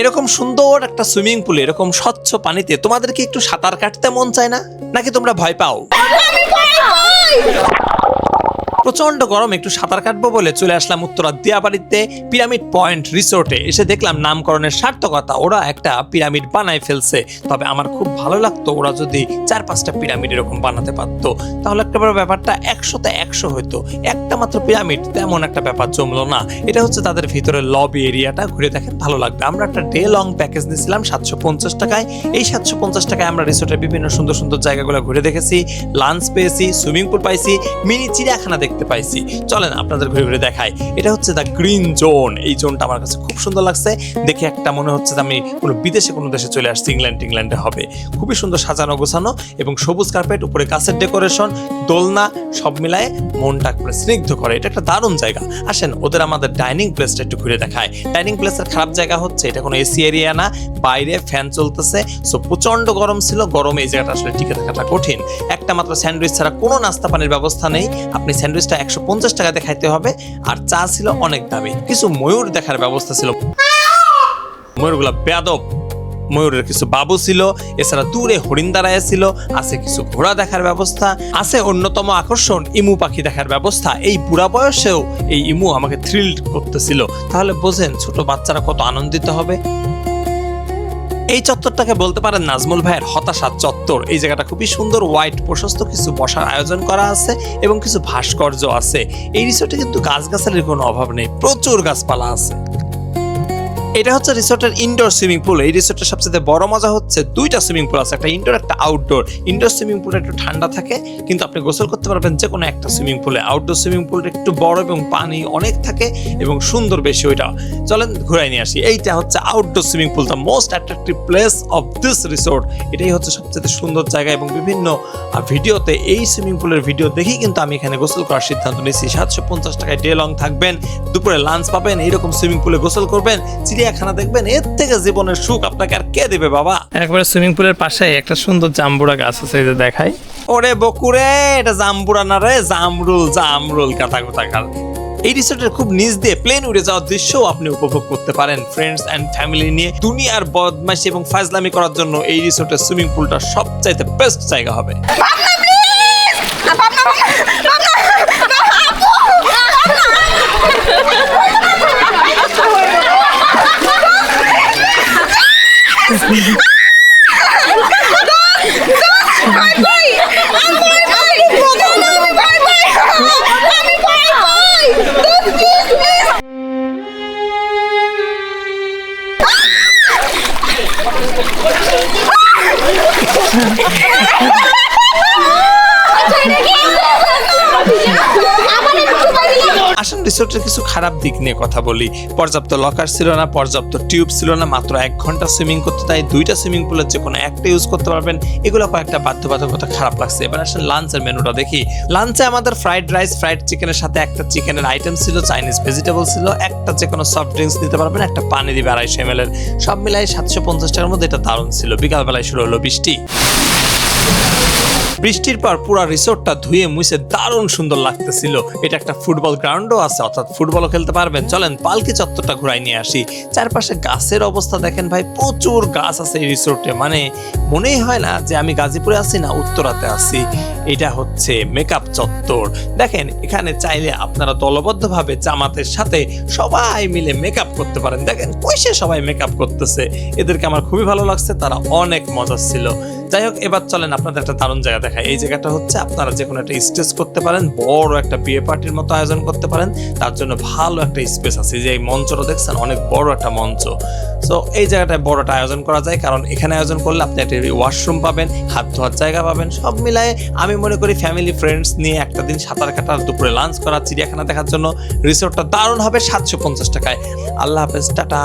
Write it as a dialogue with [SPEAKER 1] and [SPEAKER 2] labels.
[SPEAKER 1] এরকম সুন্দর একটা সুইমিং পুলে এরকম স্বচ্ছ পানিতে তোমাদের কি একটু সাঁতার কাটতে মন চায় না, নাকি তোমরা ভয় পাও? প্রচন্ড গরম, একটু সাঁতার কাটবো বলে চলে আসলাম উত্তরা দিয়াবাড়িতে পিরামিড পয়েন্ট রিসোর্টে। এসে দেখলাম নামকরণের সার্থকতা, ওরা একটা পিরামিড বানায় ফেলছে। তবে আমার খুব ভালো লাগতো ওরা যদি 4-5টা পিরামিড এরকম বানাতে পারতো, তাহলে একটা ব্যাপারটা 100তে 100 হইতো। একটা মাত্র পিরামিড তেমন একটা ব্যাপার জমলো না। এটা হচ্ছে তাদের ভিতরে লবি এরিয়াটা, ঘুরে দেখেন ভালো লাগবে। আমরা একটা ডে লং প্যাকেজ নিয়েছিলাম 750 টাকায়। এই 750 টাকায় আমরা রিসোর্টের বিভিন্ন সুন্দর সুন্দর জায়গাগুলো ঘুরে দেখেছি, লাঞ্চ পেয়েছি, সুইমিং পুল পাইছি, মিনি চিড়িয়াখানা দেখতে পাইছি। চলেন আপনাদের ঘুরে ঘুরে দেখাই। এটা হচ্ছে দ্য গ্রিন জোন। এই জোনটা আমার কাছে খুব সুন্দর লাগছে। দেখে একটা মনে হচ্ছে যে আমি কোনো বিদেশে কোনো দেশে চলে আসছি, ইংল্যান্ডে হবে। খুবই সুন্দর সাজানো গোছানো এবং সবুজ কার্পেট, উপরে গাছের ডেকোরেশন, দোলনা, সব মিলায় মনটা করে স্নিগ্ধ করে। এটা একটা দারুণ জায়গা। আসেন ওদের আমাদের ডাইনিং প্লেসটা একটু ঘুরে দেখায়। ডাইনিং প্লেসের খারাপ জায়গা হচ্ছে এটা কোনো এসি এরিয়া না, বাইরে ফ্যান চলতেছে। সো প্রচন্ড গরম ছিল, গরমে এই জায়গাটা আসলে টিকে থাকাটা কঠিন। একটা মাত্র স্যান্ডউইচ ছাড়া কোনো নাস্তা পানির ব্যবস্থা নেই। আপনি স্যান্ডউইচটা 150 টাকাতে খাইতে হবে। আর চা ছিল অনেক দামি। কিছু ময়ূর দেখার ব্যবস্থা ছিল, ময়ূরগুলা বেয়াদব। ময়ূরের কিছু বাবু ছিল, এছাড়া দূরে হরিণ দাঁড়ায় ছিল, আছে কিছু ঘোড়া দেখার ব্যবস্থা, আছে অন্যতম আকর্ষণ ইমু পাখি দেখার ব্যবস্থা। এই বুড়া বয়সেও এই ইমু আমাকে থ্রিল্ড করতেছিল। তাহলে বোঝেন ছোট বাচ্চারা কত আনন্দিত হবে। এই চত্বরটাকে বলতে পারেন নাজমুল ভাইয়ের হতাশা চত্বর। এই জায়গাটা খুবই সুন্দর, হোয়াইট প্রশস্ত, কিছু বসার আয়োজন করা আছে এবং কিছু ভাস্কর্য আছে। এই রিসোর্টে কিন্তু গাছগাছালির কোনো অভাব নেই, প্রচুর গাছপালা আছে। এটা হচ্ছে রিসোর্টের ইনডোর সুইমিং পুল। এই রিসোর্টের সবচেয়ে বড় মজা হচ্ছে 2টা সুইমিং পুল আছে, একটা ইনডোর একটা আউটডোর। ইনডোর সুইমিং পুলটা একটু ঠান্ডা থাকে, কিন্তু আপনি গোসল করতে পারবেন যে কোনো একটা সুইমিং পুলে। আউটডোর সুইমিং পুলটা একটু বড় এবং পানি অনেক থাকে এবং সুন্দর বেশি। ওইটা চলেন ঘুরাই নিয়ে আসি। এইটা হচ্ছে outdoor swimming pool, the most attractive place of this resort. এটাই হচ্ছে সবচেয়ে সুন্দর জায়গা এবং বিভিন্ন ভিডিওতে এই সুইমিং পুলের ভিডিও দেখেই কিন্তু আমি এখানে গোসল করার সিদ্ধান্ত নিয়েছি। 750 টাকায় ডে লং থাকবেন, দুপুরে লাঞ্চ পাবেন, এইরকম সুইমিং পুলে গোসল করবেন, চিড়িয়াখানা দেখবেন। এর থেকে জীবনের সুখ আপনাকে আর কে দেবে বাবা?
[SPEAKER 2] একবারে সুইমিং পুলের পাশে একটা সুন্দর জাম্বুরা গাছ আছে, এই যে দেখাই।
[SPEAKER 1] ওরে বকুরে, এটা জাম্বুরা না রে, জামরুল কাটা কোথাকার। এই রিসোর্টের খুব নিচ দিয়ে প্লেন উড়ে যাওয়ার দৃশ্যও আপনি উপভোগ করতে পারেন ফ্রেন্ডস এন্ড ফ্যামিলি নিয়ে। দুনিয়ার বদমাইশি এবং ফাজলামি করার জন্য এই রিসোর্টের সুইমিং পুলটা সবচাইতে বেস্ট জায়গা হবে। আসেন রিসোর্টের কিছু খারাপ দিক নিয়ে কথা বলি। পর্যাপ্ত লকার ছিল না, পর্যাপ্ত টিউব ছিল না, মাত্র 1 ঘন্টা সুইমিং করতে, তাই 2টা সুইমিং পুলের যে কোনো একটা ইউজ করতে পারবেন। এগুলো কয়েকটা বাধ্যবাধকতা খারাপ লাগছে। এবার আসেন লাঞ্চের মেনুটা দেখি। লাঞ্চে আমাদের ফ্রাইড রাইস, ফ্রাইড চিকেনের সাথে একটা চিকেনের আইটেম ছিল, চাইনিজ ভেজিটেবল ছিল, একটা যে কোনো সফট ড্রিঙ্কস নিতে পারবেন, একটা পানি দিবে 250 ml এর। সব মিলাই 750 টাকার মধ্যে এটা দারুণ ছিল। বিকালবেলায় শুরু হলো বৃষ্টি। বৃষ্টির পর পুরো রিসোর্টটা ধুয়ে মুছে দারুণ সুন্দর লাগতেছিল। এটা একটা ফুটবল গ্রাউন্ডও আছে, অর্থাৎ ফুটবলও খেলতে পারবেন। চলেন পালকি চত্বরটা ঘুরাই নিয়ে আসি। চারপাশে গাছের অবস্থা দেখেন ভাই, প্রচুর গাছ আছে এই রিসোর্টে। মানে মনেই হয় না যে আমি গাজীপুরে আছি না উত্তরাতে আছি। এটা হচ্ছে মেকআপ চত্বর। দেখেন এখানে চাইলে আপনারা দলবদ্ধভাবে জামাতের সাথে সবাই মিলে মেকআপ করতে পারেন। দেখেন কইসে সবাই মেকআপ করতেছে, এদেরকে আমার খুবই ভালো লাগছে, তারা অনেক মজা ছিল। যাই হোক, এবার চলেন আপনাদের একটা দারুণ জায়গা দেখায়। এই জায়গাটা হচ্ছে আপনারা যে কোনো একটা স্টেজ করতে পারেন, বড় একটা বিয়ে পার্টির মতো আয়োজন করতে পারেন। তার জন্য ভালো একটা স্পেস আছে। যে এই মঞ্চটা দেখছেন, অনেক বড় একটা মঞ্চ। সো এই জায়গাটায় বড় একটা আয়োজন করা যায়, কারণ এখানে আয়োজন করলে আপনি একটা ওয়াশরুম পাবেন, হাত ধোয়ার জায়গা পাবেন। সব মিলায়ে আমি মনে করি ফ্যামিলি ফ্রেন্ডস নিয়ে একটা দিন সাঁতার কাটার, দুপুরে লাঞ্চ করা, চিড়িয়াখানা দেখার জন্য রিসোর্টটা দারুণ হবে 750 টাকায়। আল্লাহ হাফেজ, টাটা।